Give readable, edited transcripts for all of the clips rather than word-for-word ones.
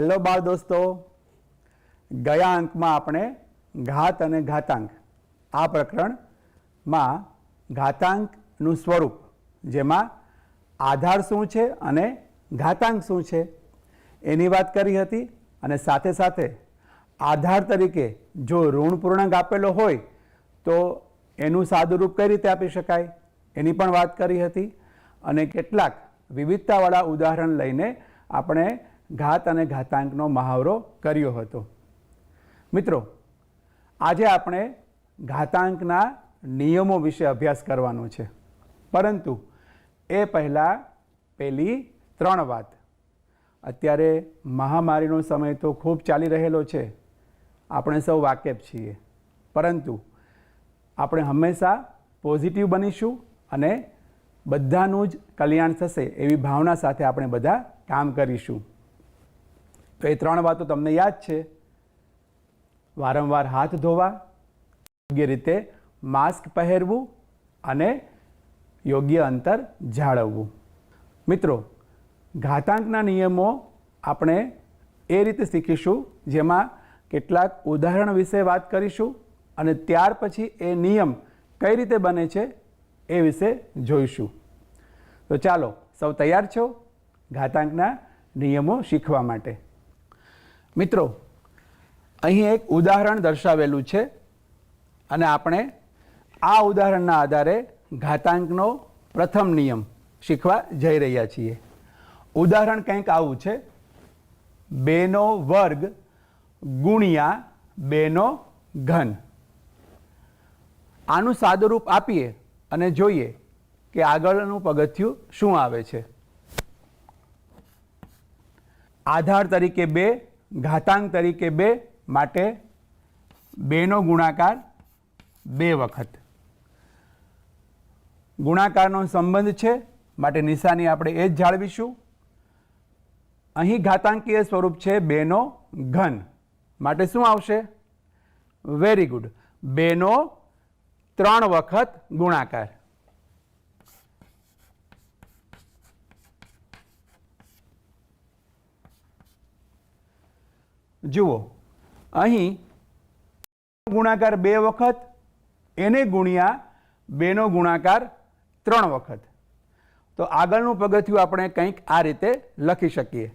Hello बाळ दोस्तों, गया अंक में आपणे घात अने घातांक आ प्रकरण में घातांकनुं स्वरूप जेमां आधार शुं छे अने घातांक शुं छे एनी वात करी हती अने साथे साथे आधार तरीके जो ऋण पूर्णांक आपेलो होय तो एनुं सादुं रूप कई रीते आपी शकाय एनी पण वात करी हती अने केटलाक विविधतावाळा उदाहरण लईने आपणे घात अने घातांकनो महावरो कर्यो हतो। मित्रों, आजे आपणे घातांकना नियमों विषे अभ्यास करवानो छे, परंतु ए पहला पेली 3 वात। अत्यारे महामारीनो समय तो खूब चाली रहेलो छे, आपणे सौ वाकेफ छीए, परंतु आपणे हमेशा पॉजिटिव बनीशुं अने बधानुं ज कल्याण थशे एवी भावना साथे आपणे बधा काम करीशुं। तो ये 3 वातो तमने याद छे। वारंवार हाथ धोवा, योग्य रीते मास्क पहेरवुं अने योग्य अंतर जाळववुं। मित्रों, घातांकना नियमों आपणे ए रीते शीखीशुं जेमां केटलाक उदाहरण विषे वात करीशुं अने त्यार पछी ए नियम कई रीते बने छे ए विषे जोईशुं। तो चालो सौ तैयार छो घातांकना नियमों शीखवा माटे। मित्रों, अहीं एक उदाहरण दर्शावेलुं छे अने आपणे आ उदाहरणना आधारे घातांकनो प्रथम नियम शीखवा जई रह्या छीए। उदाहरण कंईक आवुं छे, 2 નો વર્ગ ગુણ્યા 2 નો ઘન। આનું સાદું રૂપ આપીએ અને જોઈએ કે આગળનું પગથિયું શું આવે છે। આધાર તરીકે 2, ઘાતાંક તરીકે 2 માટે 2 નો ગુણાકાર 2 વખત। ગુણાકારનો સંબંધ છે માટે નિશાની આપણે એ જ જાળવીશું। અહીં ઘાતાંકીય સ્વરૂપ છે 2 નો ઘન માટે શું આવશે? વેરી ગુડ, 2 નો 3 વખત ગુણાકાર। જુઓ, અહીં ગુણાકાર 2 વખત એને ગુણ્યા 2 નો ગુણાકાર 3 વખત। તો આગળનું પગથિયું આપણે કંઈક આ રીતે લખી શકીએ।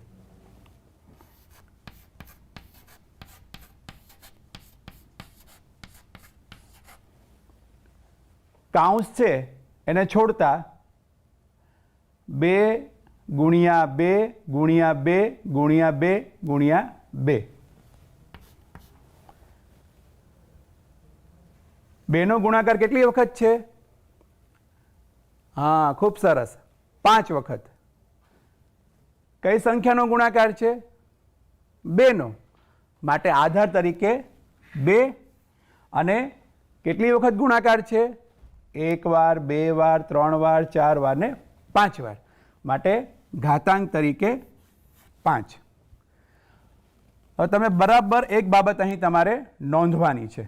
કાઉન્સ છે એને છોડતા 2 ગુણ્યા 2 ગુણ્યા 2 ગુણ્યા 2 ગુણ્યા 2। 2 નો ગુણાકાર કેટલી વખત છે? हाँ, खूब सरस, 5 वखत। कई संख्यानो गुणाकार छे? 2 नो माटे आधार तरीके 2 अने केटली वखत गुणाकार छे? 1 वार, 2 वार, 3 वार, 4 वार ने 5 वार माटे घातांक तरीके 5। हवे तमे बराबर एक बाबत अहीं तमारे नोंधवानी छे।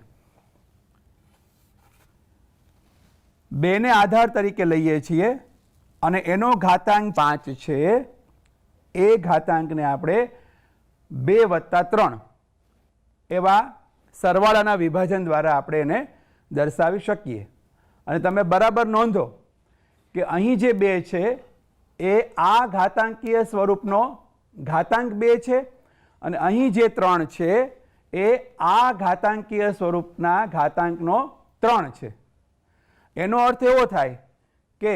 2 ने आधार तरीके लईए छीए अने एनो घातांक 5 छे। ए घातांक ने आपणे 2 + 3 एवा सरवाळाना विभाजन द्वारा आपणे एने दर्शावी शकीए। अने तमे बराबर नोंधो के અહીં જે 2 છે એ આ ઘાતાંકીય સ્વરૂપનો ઘાતાંક 2 છે અને અહીં જે 3 છે એ આ ઘાતાંકીય સ્વરૂપના ઘાતાંકનો 3 છે। એનો અર્થ એવો થાય કે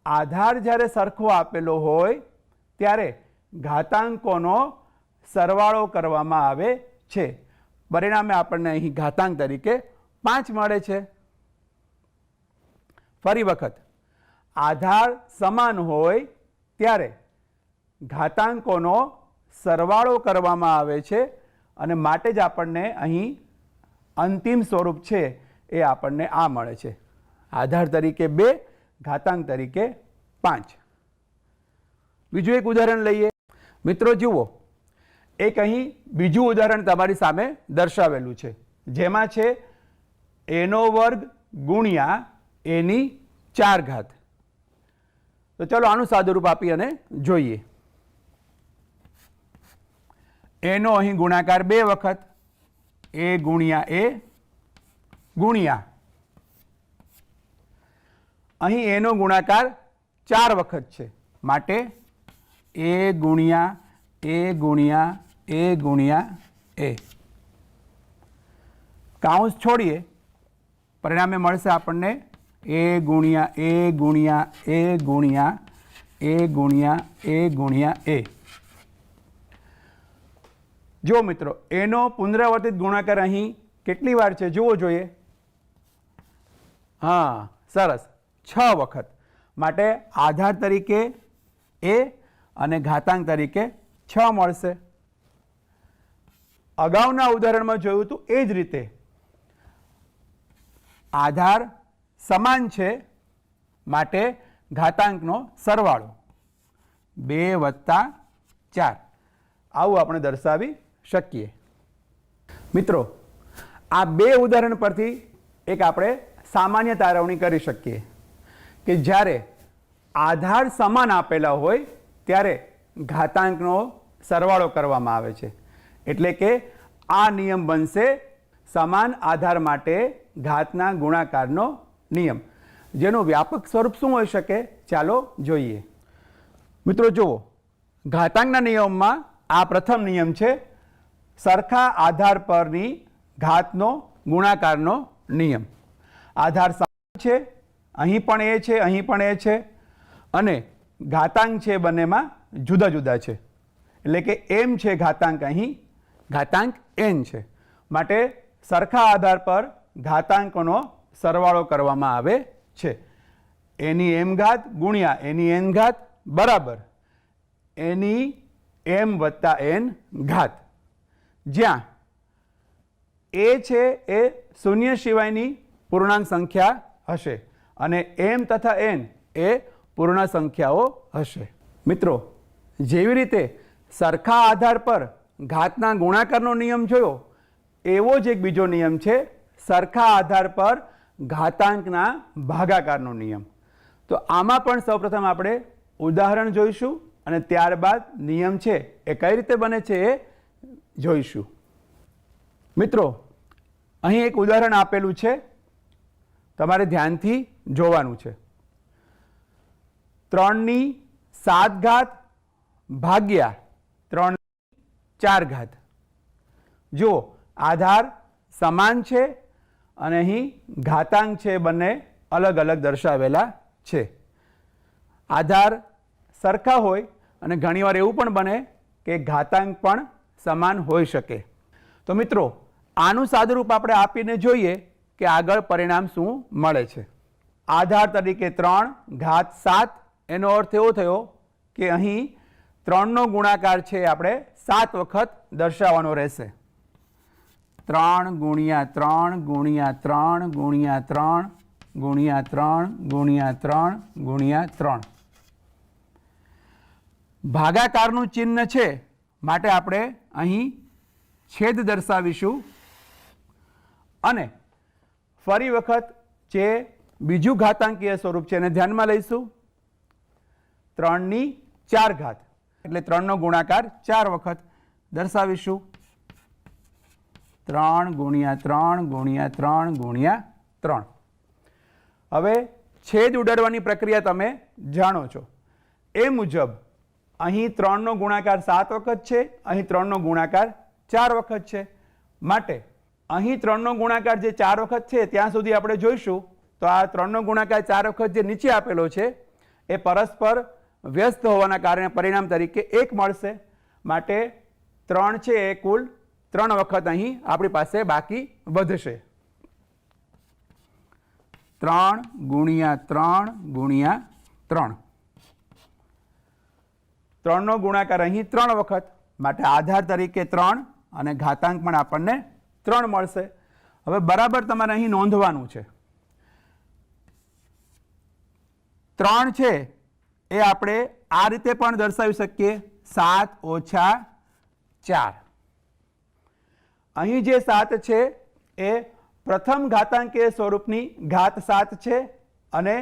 આધાર જ્યારે સરખો આપેલો હોય ત્યારે ઘાતાંકોનો સરવાળો કરવામાં આવે છે। પરિણામે આપણને અહીં ઘાતાંક તરીકે 5 મળે છે। ફરી વખત, આધાર સમાન હોય ત્યારે ઘાતાંકોનો સરવાળો કરવામાં આવે છે અને માટે જ આપણને અહીં અંતિમ સ્વરૂપ છે એ આપણને આ મળે છે। आधार तरीके 2, घातांक तरीके 5। बीजू एक उदाहरण लईए। मित्रों जुओ, एक अहीं बीजू उदाहरण तमारी सामे दर्शावेलुं छे जेमां छे a નો વર્ગ ગુણ્યા a ની 4 ઘાત। तो चलो आनु सादुं रूप आपी अने जोईए। એનો અહીં ગુણાકાર 2 વખત, એ ગુણ્યા એ ગુણ્યા અહીં એનો ગુણાકાર 4 વખત છે, માટે એ ગુણ્યા એ ગુણ્યા એ ગુણ્યા એ. કાઉન્સ છોડીએ, પરિણામે મળશે આપણને એ ગુણ્યા એ ગુણ્યા એ ગુણ્યા એ ગુણ્યા એ ગુણ્યા એ. જો મિત્રો, એનો પુનરાવર્તિત ગુણાકાર અહીં કેટલી વાર છે જોવો જોઈએ. હા, સરસ, 6 વખત. માટે આધાર તરીકે એ અને ઘાતાંક તરીકે 6 મળશે. અગાઉના ઉદાહરણમાં જોયું હતું એ જ રીતે આધાર સમાન છે, માટે ઘાતાંકનો સરવાળો 2 વત્તા 4, આવું આપણે દર્શાવી શકીએ. મિત્રો, આ 2 ઉદાહરણ પરથી એક આપણે સામાન્ય તારવણી કરી શકીએ કે જ્યારે આધાર સમાન આપેલા હોય ત્યારે ઘાતાંકનો સરવાળો કરવામાં આવે છે. એટલે કે આ નિયમ બનશે સમાન આધાર માટે ઘાતના ગુણાકારનો નિયમ, જેનું વ્યાપક સ્વરૂપ શું હોઈ શકે ચાલો જોઈએ. મિત્રો જુઓ, ઘાતાંકના નિયમમાં આ પ્રથમ નિયમ છે, સરખા આધાર પરની ઘાતનો ગુણાકારનો નિયમ. આધાર સમાન છે, અહીં પણ એ છે, અહીં પણ એ છે, અને ઘાતાંક છે બંનેમાં જુદા જુદા છે. એટલે કે m છે ઘાતાંક, અહીં ઘાતાંક n છે, માટે સરખા આધાર પર ઘાતાંકોનો સરવાળો કરવામાં આવે છે. એની m ઘાત ગુણ્યા એની n ઘાત બરાબર એની m વત્તા n ઘાત, જ્યાં એ છે એ શૂન્ય સિવાયની પૂર્ણાંક સંખ્યા હશે અને m તથા n એ પૂર્ણ સંખ્યાઓ હશે. મિત્રો, જેવી રીતે સરખા આધાર પર ઘાતના ગુણાકારનો નિયમ જોયો, એવો જ એક બીજો નિયમ છે સરખા આધાર પર ઘાતાંકના ભાગાકારનો નિયમ. તો આમાં પણ સૌપ્રથમ આપણે ઉદાહરણ જોઈશું અને ત્યારબાદ નિયમ છે એ કઈ રીતે બને છે એ જોઈશું. મિત્રો, અહીં એક ઉદાહરણ આપેલું છે, તમારે ધ્યાનથી જોવાનું છે. 3/7 ઘાત ભાગ્યા 3/4 ઘાત. જુઓ, આધાર સમાન છે અને અહીં ઘાતાંક છે બંને અલગ અલગ દર્શાવેલા છે. આધાર સરખા હોય અને ઘણીવાર એવું પણ બને કે ઘાતાંક પણ સમાન હોઈ શકે. તો મિત્રો, આનું સાદુરૂપ આપણે આપીને જોઈએ કે આગળ પરિણામ શું મળે છે. આધાર તરીકે 3/7, એનો અર્થ એવો થયો કે અહીં 3નો ગુણાકાર છે આપણે 7 વખત દર્શાવવાનો રહેશે. 3 ગુણ્યા 3 ગુણ્યા 3 ગુણ્યા 3 ગુણ્યા 3 ગુણ્યા 3 ગુણ્યા 3. ભાગાકારનું ચિહ્ન છે, માટે આપણે અહીં છેદ દર્શાવીશું અને ફરી વખત જે બીજું ઘાતાંકીય સ્વરૂપ છે એને ધ્યાનમાં લઈશું. 3/4 ઘાત એટલે 3નો ગુણાકાર 4 વખત દર્શાવીશું. 3 ગુણ્યા 3 ગુણ્યા 3 ગુણ્યા 3. હવે છેદ ઉડાડવાની પ્રક્રિયા તમે જાણો છો એ મુજબ અહીં 3નો ગુણાકાર 7 વખત છે, અહીં 3નો ગુણાકાર 4 વખત છે, માટે અહીં 3નો ગુણાકાર જે 4 વખત છે ત્યાં સુધી આપણે જોઈશું. તો આ 3નો ગુણાકાર 4 વખત જે નીચે આપેલો છે એ પરસ્પર વ્યસ્ત હોવાના કારણે પરિણામ તરીકે 1 મળશે. માટે 3 છે એ કુલ 3 વખત અહીં આપણી પાસે બાકી વધશે. 3 ગુણ્યા 3 ગુણ્યા 3. 3નો ગુણાકાર અહીં 3 વખત, માટે આધાર તરીકે 3 અને ઘાતાંક પણ આપણને 3 મળશે. હવે બરાબર તમારે અહીં નોંધવાનું છે, 3 છે એ આપણે આ રીતે પણ દર્શાવી શકીએ, 7 ઓછા 4. અહીં જે 7 છે એ પ્રથમ ઘાતાંકીય સ્વરૂપની ઘાત 7 છે અને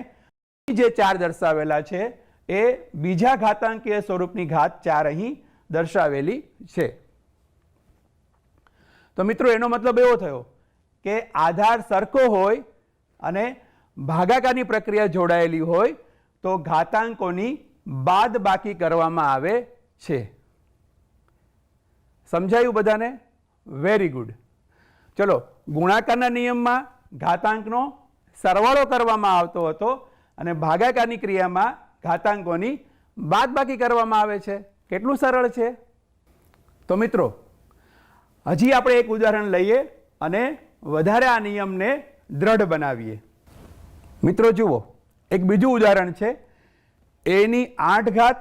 જે 4 દર્શાવેલા છે એ બીજા ઘાતાંકીય સ્વરૂપની ઘાત 4 અહીં દર્શાવેલી છે. તો મિત્રો એનો મતલબ એવો થયો કે આધાર સરખો હોય અને ભાગાકારની પ્રક્રિયા જોડાયેલી હોય તો ઘાતાંકોની બાદબાકી કરવામાં આવે છે. સમજાયું બધાને? Very good. ચલો, ગુણાકારના નિયમમાં ઘાતાંકનો સરવાળો કરવામાં આવતો હતો અને ભાગાકારની ક્રિયામાં ઘાતાંકોની બાદબાકી કરવામાં આવે છે. કેટલું સરળ છે. તો મિત્રો હજી આપણે એક ઉદાહરણ લઈએ અને વધારે આ નિયમને દ્રઢ બનાવીએ. મિત્રો જુઓ, એક બીજું ઉદાહરણ છે એની 8 ઘાત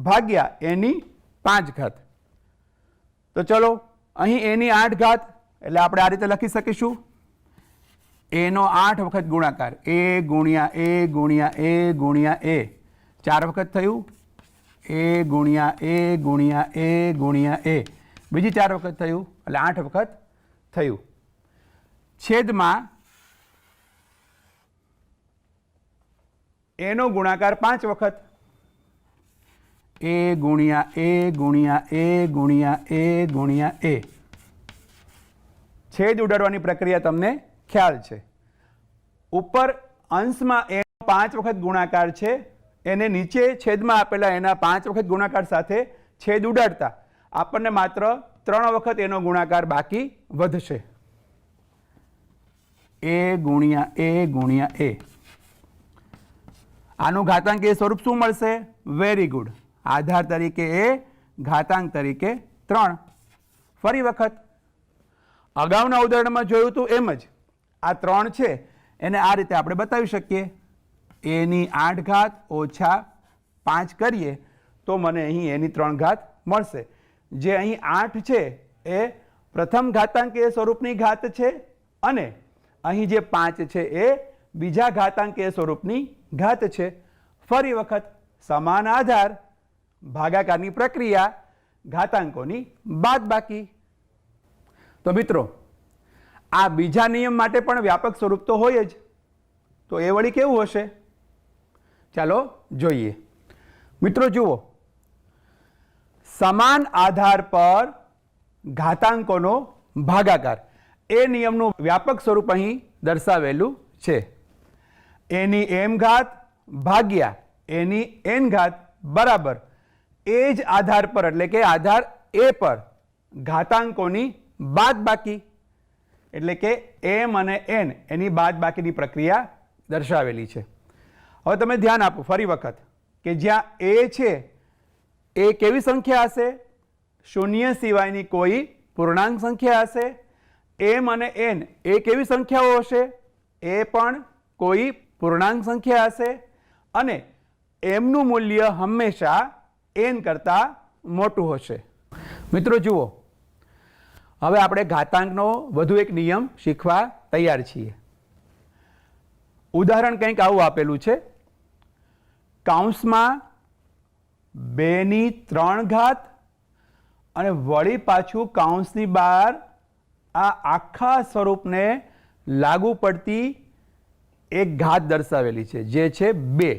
ભાગ્યા એની 5 ઘાત. તો ચલો, અહીં એની 8 ઘાત એટલે આપણે આ રીતે લખી શકીશું, એનો 8 વખત ગુણાકાર, એ ગુણ્યા એ ગુણ્યા એ ગુણ્યા એ 4 વખત થયું, એ ગુણ્યા એ ગુણ્યા એ ગુણ્યા એ બીજી 4 વખત થયું એટલે 8 વખત થયું. છેદમાં એનો ગુણાકાર 5 વખત, એ ગુણ્યા એ ગુણ્યા એ ગુણ્યા એ ગુણ્યા એ. છેદ ઉડાડવાની પ્રક્રિયા તમને ખ્યાલ છે. ઉપર અંશમાં એનો 5 વખત ગુણાકાર છે, એને નીચે છેદમાં આપેલા એના 5 વખત ગુણાકાર સાથે છેદ ઉડાડતા આપણને માત્ર 3 વખત એનો ગુણાકાર બાકી વધશે. એ ગુણ્યા એ ગુણ્યા એ. આનું ઘાતાંકીય સ્વરૂપ શું મળશે? Very good. આધાર તરીકે એ, ઘાતાંક તરીકે 3. ફરી વખત અગાઉના ઉદાહરણમાં જોયું હતું એમ જ આ 3 છે એને આ રીતે આપણે બતાવી શકીએ. એની 8 ઘાત ઓછા 5 કરીએ તો મને અહીં એની 3 ઘાત મળશે. જે અહીં 8 છે એ પ્રથમ ઘાતાંકીય સ્વરૂપની ઘાત છે અને અહીં જે 5 છે એ બીજા ઘાતાંકીય સ્વરૂપની ઘાત છે. ફરી વખત સમાન આધાર, ભાગાકારની પ્રક્રિયા, ઘાતાંકોની બાદબાકી. તો મિત્રો આ બીજા નિયમ માટે પણ વ્યાપક સ્વરૂપ તો હોય જ. તો એ વળી કેવું હશે? ચાલો જોઈએ. મિત્રો જુઓ, સમાન આધાર પર ઘાતાંકોનો ભાગાકાર એ નિયમનું વ્યાપક સ્વરૂપ અહીં દર્શાવેલું છે. એની m ઘાત ભાગ્યા એની n ઘાત બરાબર એ જ આધાર પર એટલે કે આધાર a પર ઘાતાંકોની બાદબાકી એટલે કે m અને n એની બાદબાકીની પ્રક્રિયા દર્શાવેલી છે. હવે તમે ધ્યાન આપો ફરી વખત કે જ્યાં a છે એ કેવી સંખ્યા હશે? શૂન્ય સિવાયની કોઈ પૂર્ણાંક સંખ્યા હશે. m અને n એ કેવી સંખ્યાઓ હશે? એ પણ કોઈ પૂર્ણાંક સંખ્યા હશે અને mનું મૂલ્ય હંમેશા n કરતાં મોટું હશે. મિત્રો જુઓ, હવે આપણે ઘાતાંકનો વધુ એક નિયમ શીખવા તૈયાર છીએ. ઉદાહરણ કંઈક આવું આપેલું છે. કૌંસમાં 2/3 ઘાત અને વળી પાછું કૌંસની બહાર આ આખા સ્વરૂપને લાગુ પડતી એક ઘાત દર્શાવેલી છે જે છે 2.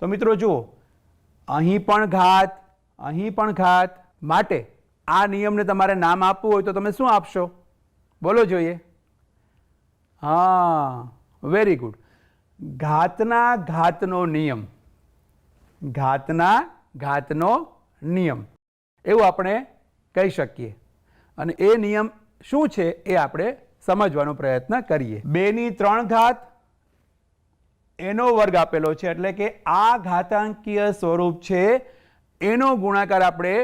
તો મિત્રો જુઓ, અહીં પણ ઘાત, અહીં પણ ઘાત. માટે આ નિયમને તમારે નામ આપવું હોય તો તમે શું આપશો? બોલો જોઈએ. હા, વેરી ગુડ. ઘાતના ઘાતનો નિયમ. ઘાતના ઘાતનો નિયમ એવું આપણે કહી શકીએ. અને એ નિયમ શું છે એ આપણે સમજવાનો પ્રયત્ન કરીએ. 2/3 ઘાત એનો વર્ગ આપેલો છે એટલે કે આ ઘાતાંકીય સ્વરૂપ છે એનો ગુણાકાર આપણે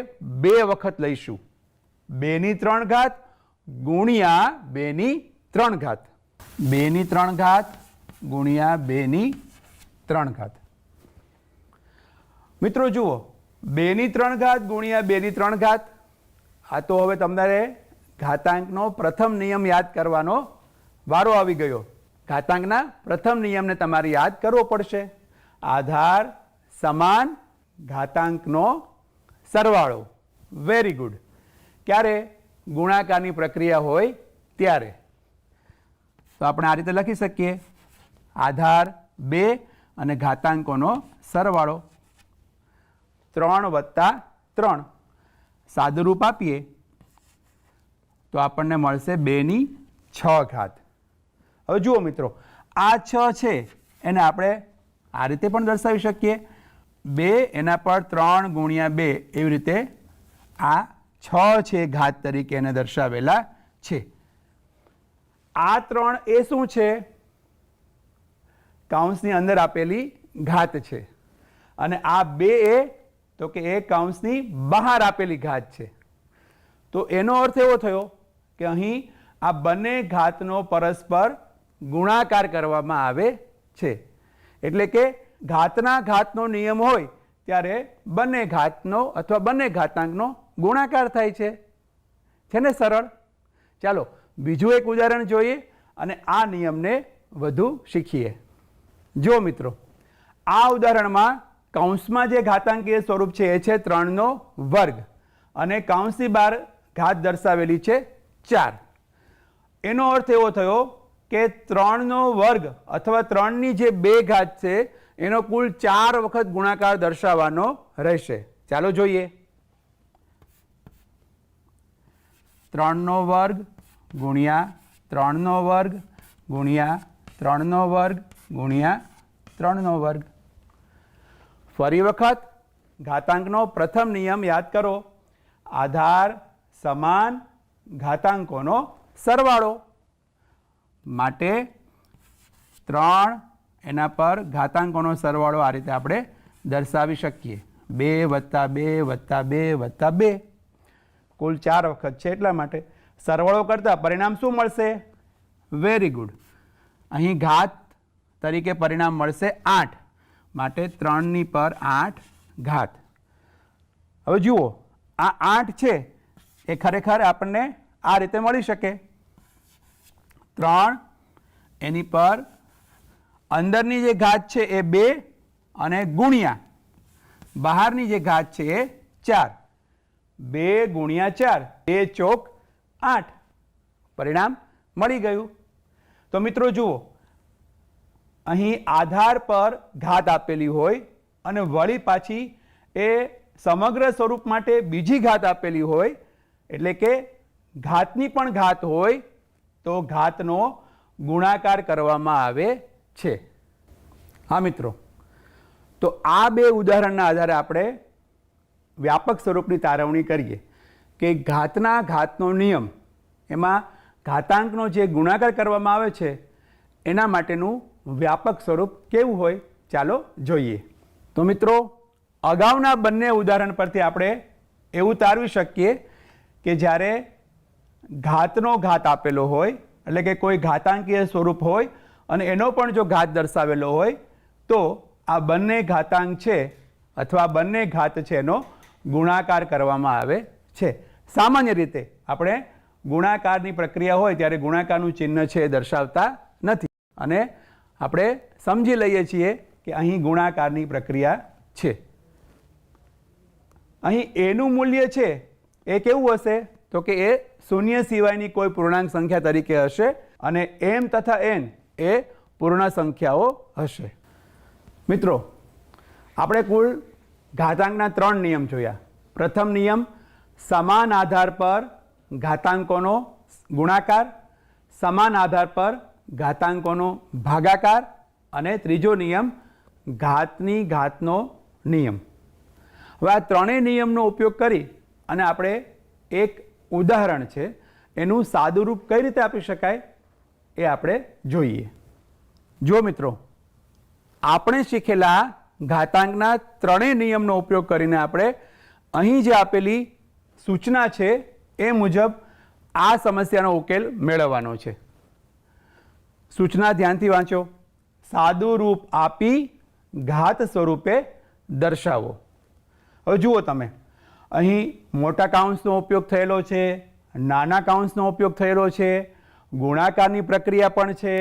2 વખત લઈશું. 2/3 ઘાત ગુણ્યા 2/3 ઘાત. 2/3 ઘાત ગુણ્યા 2/3 ઘાત. મિત્રો જુઓ, 2/3 ઘાત ગુણ્યા 2/3 ઘાત. આ તો હવે તમારે ઘાતાંકનો પ્રથમ નિયમ યાદ કરવાનો વારો આવી ગયો. ઘાતાંકના પ્રથમ નિયમને તમારે યાદ કરવો પડશે. આધાર સમાન ઘાતાંકનો સરવાળો. Very good. ક્યારે? ગુણાકારની પ્રક્રિયા હોય ત્યારે. તો આપણે આ રીતે લખી શકીએ, આધાર 2 અને ઘાતાંકોનો સરવાળો 3 + 3. સાદુરૂપ આપીએ તો આપણને મળશે 2/6 ઘાત. હવે જુઓ મિત્રો, આ 6 છે એને આપણે આ રીતે પણ દર્શાવી શકીએ, 2 એના પર 3 ગુણ્યા 2 એવી રીતે આ 6 છે ઘાત તરીકે એને દર્શાવેલા છે. આ 3 એ શું છે? કૌંસની અંદર આપેલી ઘાત છે. અને આ 2 એ તો કે એ કૌંસની બહાર આપેલી ઘાત છે. તો એનો અર્થ એવો થયો કે અહીં આ બંને ઘાતનો પરસ્પર ગુણાકાર કરવામાં આવે છે. એટલે કે ઘાતના ઘાતનો નિયમ હોય ત્યારે બંને ઘાતનો અથવા બંને ઘાતાંકનો ગુણાકાર થાય છે. છે ને સરળ? ચાલો બીજું એક ઉદાહરણ જોઈએ અને આ નિયમને વધુ શીખીએ. જો મિત્રો, આ ઉદાહરણમાં કૌંસમાં જે ઘાતાંકીય સ્વરૂપ છે એ છે 3નો વર્ગ અને કૌંસની બહાર ઘાત દર્શાવેલી છે 4. એનો અર્થ એવો થયો કે 3નો વર્ગ અથવા 3ની જે 2 ઘાત છે એનો કુલ 4 વખત ગુણાકાર દર્શાવવાનો રહેશે. ચાલો જોઈએ. 3નો વર્ગ ગુણ્યા 3નો વર્ગ ગુણ્યા 3નો વર્ગ ગુણ્યા 3નો વર્ગ. ફરી વખત ઘાતાંકનો પ્રથમ નિયમ યાદ કરો. આધાર સમાન ઘાતાંકોનો સરવાળો. માટે 3 એના પર ઘાતાંકોનો સરવાળો આ રીતે આપણે દર્શાવી શકીએ. 2 + 2 + 2 + 2 કુલ 4 વખત છે. એટલા માટે સરવાળો કરતા પરિણામ શું મળશે? Very good. અહીં ઘાત તરીકે પરિણામ મળશે 8. માટે 3ની પર 8 ઘાત. હવે જુઓ, આ 8 છે એ ખરેખર આપણને આ રીતે મળી શકે. 3 એની પર અંદરની જે ઘાત છે એ 2 અને ગુણ્યા બહારની જે ઘાત છે એ 4. 2 ગુણ્યા 4 2 ચોક 8 પરિણામ મળી ગયું. તો મિત્રો જુઓ, અહીં આધાર પર ઘાત આપેલી હોય અને વળી પાછી એ સમગ્ર સ્વરૂપ માટે બીજી ઘાત આપેલી હોય, એટલે કે ઘાતની પણ ઘાત હોય તો ઘાતનો ગુણાકાર કરવામાં આવે છે. હા મિત્રો, તો આ 2 ઉદાહરણના આધારે આપણે વ્યાપક સ્વરૂપની તારવણી કરીએ કે ઘાતના ઘાતનો નિયમ, એમાં ઘાતાંકનો જે ગુણાકાર કરવામાં આવે છે એના માટેનું વ્યાપક સ્વરૂપ કેવું હોય ચાલો જોઈએ. તો મિત્રો, અગાઉના બંને ઉદાહરણ પરથી આપણે એવું તારવી શકીએ કે જ્યારે ઘાતનો ઘાત આપેલો હોય, એટલે કે કોઈ ઘાતાંકીય સ્વરૂપ હોય અને એનો પણ જો ઘાત દર્શાવેલો હોય તો આ બંને ઘાતાંક છે અથવા બંને ઘાત છે એનો ગુણાકાર કરવામાં આવે છે. સામાન્ય રીતે આપણે ગુણાકારની પ્રક્રિયા હોય ત્યારે ગુણાકારનું ચિહ્ન છે એ દર્શાવતા નથી અને આપણે સમજી લઈએ છીએ કે અહીં ગુણાકારની પ્રક્રિયા છે. અહીં એનું મૂલ્ય છે એ કેવું હશે? તો કે એ શૂન્ય સિવાયની કોઈ પૂર્ણાંક સંખ્યા તરીકે હશે અને m તથા n એ પૂર્ણ સંખ્યાઓ હશે. મિત્રો, આપણે કુલ ઘાતાંકના 3 નિયમ જોયા. પ્રથમ નિયમ સમાન આધાર પર ઘાતાંકોનો ગુણાકાર, સમાન આધાર પર ઘાતાંકોનો ભાગાકાર અને ત્રીજો નિયમ ઘાતની ઘાતનો નિયમ. હવે આ ત્રણેય નિયમનો ઉપયોગ કરી અને આપણે એક ઉદાહરણ છે એનું સાદું રૂપ કઈ રીતે આપી શકાય એ આપણે જોઈએ. જો મિત્રો, આપણે શીખેલા ઘાતાંકના ત્રણેય નિયમનો ઉપયોગ કરીને આપણે અહીં જે આપેલી સૂચના છે એ મુજબ આ સમસ્યાનો ઉકેલ મેળવવાનો છે. સૂચના ધ્યાનથી વાંચો. સાદું રૂપ આપી ઘાત સ્વરૂપે દર્શાવો. હવે જુઓ તમે, અહીં મોટા કાઉન્સનો ઉપયોગ થયેલો છે, નાના કાઉન્સનો ઉપયોગ થયેલો છે, ગુણાકારની પ્રક્રિયા પણ છે,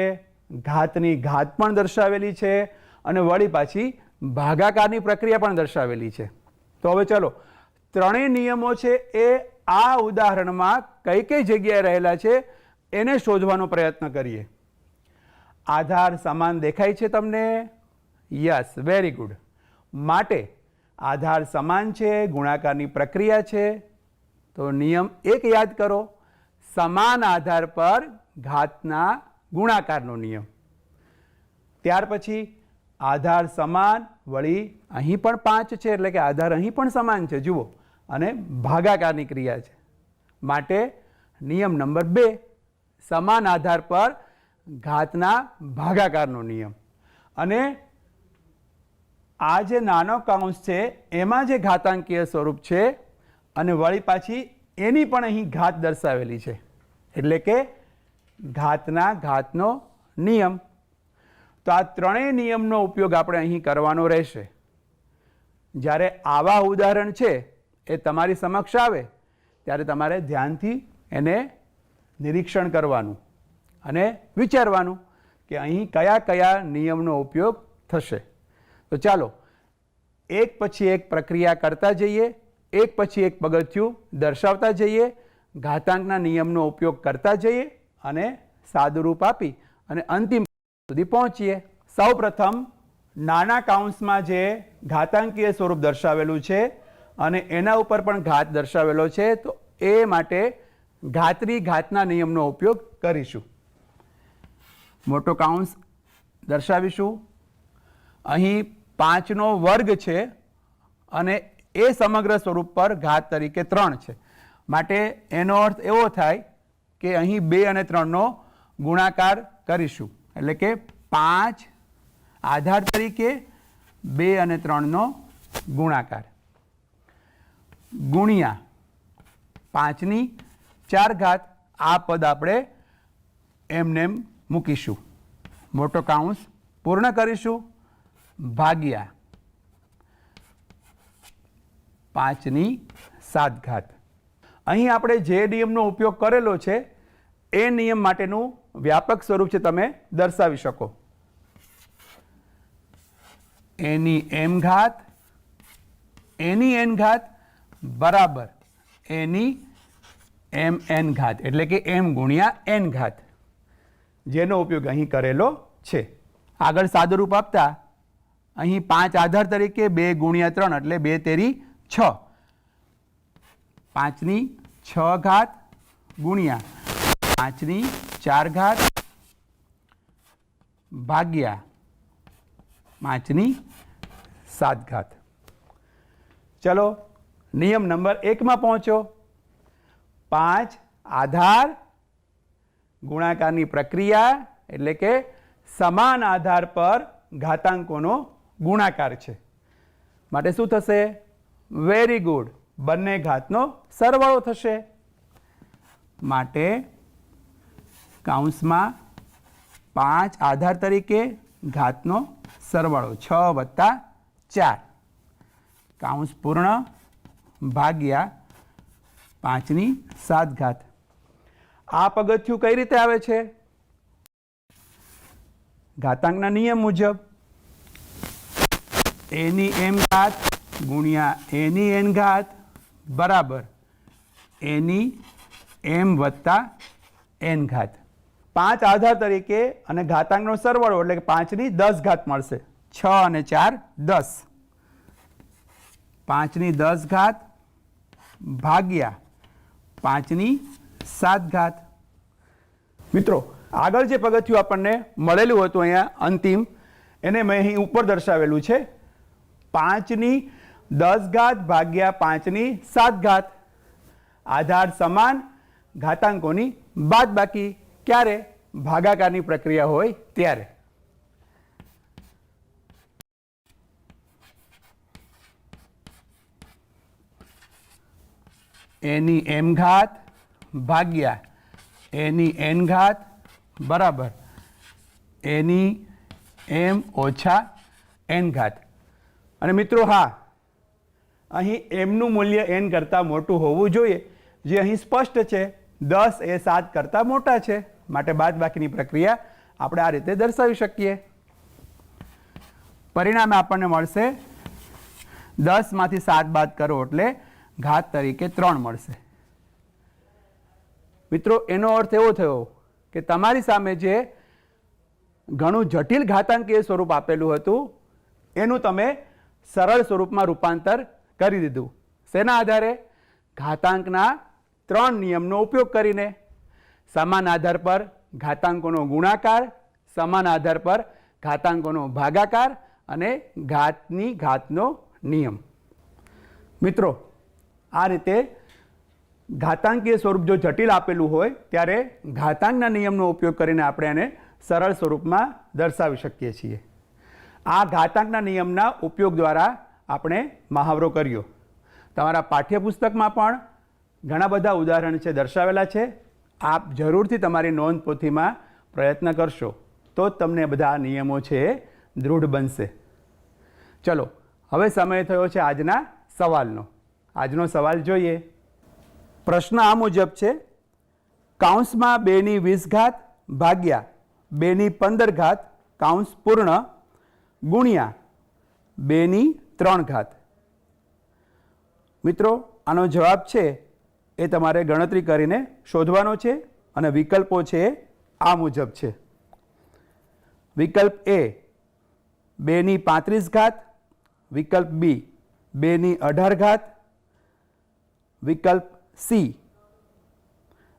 ઘાતની ઘાત પણ દર્શાવેલી છે અને વળી પાછી ભાગાકારની પ્રક્રિયા પણ દર્શાવેલી છે. તો હવે ચલો, ત્રણેય નિયમો છે એ આ ઉદાહરણમાં કઈ કઈ જગ્યાએ રહેલા છે એને શોધવાનો પ્રયત્ન કરીએ. આધાર સમાન દેખાય છે તમને? Yes, very good. માટે આધાર સમાન છે, ગુણાકારની પ્રક્રિયા છે, તો નિયમ 1 યાદ કરો. સમાન આધાર પર ઘાતના ગુણાકારનો નિયમ. ત્યાર પછી આધાર સમાન, વળી અહીં પણ 5 છે એટલે કે આધાર અહીં પણ સમાન છે જુઓ, અને ભાગાકારની ક્રિયા છે માટે નિયમ નંબર 2 સમાન આધાર પર ઘાતના ભાગાકારનો નિયમ. અને આ જે નાનો કૌંસ છે એમાં જે ઘાતાંકીય સ્વરૂપ છે અને વળી પાછી એની પણ અહીં ઘાત દર્શાવેલી છે એટલે કે ઘાતના ઘાતનો નિયમ. તો આ ત્રણેય નિયમનો ઉપયોગ આપણે અહીં કરવાનો રહેશે. જ્યારે આવા ઉદાહરણ છે એ તમારી સમક્ષ આવે ત્યારે તમારે ધ્યાનથી એને નિરીક્ષણ કરવાનું અને વિચારવાનું કે અહીં કયા કયા નિયમનો ઉપયોગ થશે. તો ચાલો એક પછી એક પ્રક્રિયા કરતા જઈએ, એક પછી એક પગથિયું દર્શાવતા જઈએ, ઘાતાંકના નિયમનો ઉપયોગ કરતા જઈએ અને સાદુરૂપ આપી અને અંતિમ સુધી પહોંચીએ. સૌ પ્રથમ નાના કૌંસમાં જે ઘાતાંકીય સ્વરૂપ દર્શાવેલું છે અને એના ઉપર પણ ઘાત દર્શાવેલો છે તો એ માટે ઘાતરી ઘાતના નિયમનો ઉપયોગ કરીશું. મોટો કૌંસ દર્શાવીશું. અહીં 5નો વર્ગ છે અને એ સમગ્ર સ્વરૂપ પર ઘાત તરીકે 3 છે માટે એનો અર્થ એવો થાય કે અહીં 2 અને 3નો ગુણાકાર કરીશું એટલે કે 5 આધાર તરીકે 2 અને 3નો ગુણાકાર ગુણ્યા 5ની 4 ઘાત. આ પદ આપણે એમનેમ મૂકીશું, મોટો કૌંસ પૂર્ણ કરીશું, ભાગ્યા 5ની 7 ઘાત. અહીં આપણે જે નિયમનો ઉપયોગ કરેલો છે એ નિયમ માટેનું વ્યાપક સ્વરૂપ છે તમે દર્શાવી શકો. એની એમ ઘાત એની એન ઘાત બરાબર એની એમ એન ઘાત એટલે કે એમ ગુણ્યા એન ઘાત, જેનો ઉપયોગ અહીં કરેલો છે. આગળ સાદુરૂપ આપતા અહીં 5 આધાર તરીકે 2 ગુણ્યા 3 એટલે 2 તેરી 6, 5ની 6 ઘાત ગુણ્યા 5ની 4 ઘાત ભાગ્યા 5ની 7 ઘાત. ચલો નિયમ નંબર 1 માં પહોંચો. 5 આધાર ગુણાકારની પ્રક્રિયા એટલે કે સમાન આધાર પર ઘાતાંકોનો ગુણાકાર છે માટે શું થશે? વેરી ગુડ, બંને ઘાતનો સરવાળો થશે. માટે કૌંસમાં 5 આધાર તરીકે ઘાતનો સરવાળો 6 વત્તા 4 કૌંસ પૂર્ણ ભાગ્યા 5ની 7 ઘાત. આ પગથિયું કઈ રીતે આવે છે? ઘાતાંકના નિયમ મુજબ એની એમ ઘાત ગુણ્યા એની એન ઘાત બરાબર એની એમ વત્તા એન ઘાત. 5 આધાર તરીકે અને ઘાતાંકનો સરવાળો એટલે કે 5ની 10 ઘાત મળશે. 6 અને 4 10, 5ની 10 ઘાત ભાગ્યા 5ની 7 ઘાત. મિત્રો આગળ જે પગથિયું આપણને મળેલું હતું અહીંયા અંતિમ, એને મેં અહીં ઉપર દર્શાવેલું છે. 5ની 10 ઘાત ભાગ્યા 5ની 7 ઘાત. આધાર સમાન, ઘાતાંકોની બાદબાકી. ક્યારે? ભાગાકારની પ્રક્રિયા હોય ત્યારે. એની એમ ઘાત ભાગ્યા એની એન ઘાત બરાબર એની એમ ઓછા એન ઘાત. અને મિત્રો હા, અહીં એમનું મૂલ્ય એન કરતાં મોટું હોવું જોઈએ, જે અહીં સ્પષ્ટ છે. 10 એ 7 કરતાં મોટા છે માટે બાદબાકીની પ્રક્રિયા આપણે આ રીતે દર્શાવી શકીએ. પરિણામે આપણને મળશે 10 માંથી 7 બાદ કરો એટલે ઘાત તરીકે 3 મળશે. મિત્રો એનો અર્થ એવો થયો કે તમારી સામે જે ઘણું જટિલ ઘાતાંકીય સ્વરૂપ આપેલું હતું એનું તમે સરળ સ્વરૂપમાં રૂપાંતર કરી દીધું. શેના આધારે? ઘાતાંકના 3 નિયમનો ઉપયોગ કરીને. સમાન આધાર પર ઘાતાંકોનો ગુણાકાર, સમાન આધાર પર ઘાતાંકોનો ભાગાકાર અને ઘાતની ઘાતનો નિયમ. મિત્રો, આ રીતે ઘાતાંકીય સ્વરૂપ જો જટિલ આપેલું હોય ત્યારે ઘાતાંકના નિયમનો ઉપયોગ કરીને આપણે એને સરળ સ્વરૂપમાં દર્શાવી શકીએ છીએ. આ ઘાતાંકના નિયમના ઉપયોગ દ્વારા આપણે મહાવરો કર્યો. તમારા પાઠ્યપુસ્તકમાં પણ ઘણા બધા ઉદાહરણ છે દર્શાવેલા છે. આપ જરૂરથી તમારી નોંધ પોથીમાં પ્રયત્ન કરશો તો જ તમને બધા નિયમો છે એ દૃઢ બનશે. ચલો, હવે સમય થયો છે આજના સવાલનો. આજનો સવાલ જોઈએ. પ્રશ્ન આ મુજબ છે: કૌંસમાં 2/20 ભાગ્યા 2/15 કૌંસ પૂર્ણ ગુણ્યા 2/3. મિત્રો, આનો જવાબ છે એ તમારે ગણતરી કરીને શોધવાનો છે અને વિકલ્પો છે આ મુજબ છે. વિકલ્પ એ 2/35, વિકલ્પ બી 2/18, વિકલ્પ સી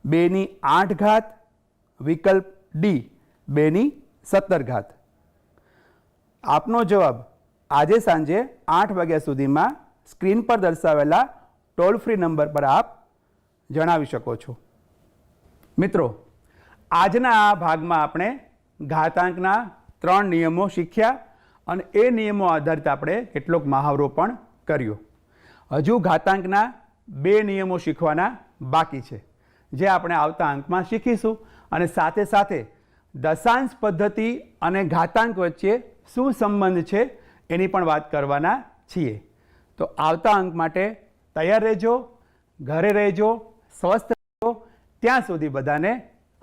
2/8, વિકલ્પ ડી 2/17. આપનો જવાબ આજે સાંજે 8 વાગ્યા સુધીમાં સ્ક્રીન પર દર્શાવેલા ટોલ ફ્રી નંબર પર આપ જણાવી શકો છો. મિત્રો, આજના આ ભાગમાં આપણે ઘાતાંકના 3 નિયમો શીખ્યા અને એ નિયમો આધારિત આપણે કેટલોક મહાવરો પણ કર્યો. હજુ ઘાતાંકના 2 નિયમો શીખવાના બાકી છે, જે આપણે આવતા અંકમાં શીખીશું. અને સાથે સાથે દશાંશ પદ્ધતિ અને ઘાતાંક વચ્ચે શું સંબંધ છે એની પણ વાત કરવાના છીએ. તો આવતા અંક માટે તૈયાર રહેજો, ઘરે રહેજો, સ્વસ્થ રહેજો. ત્યાં સુધી બધાને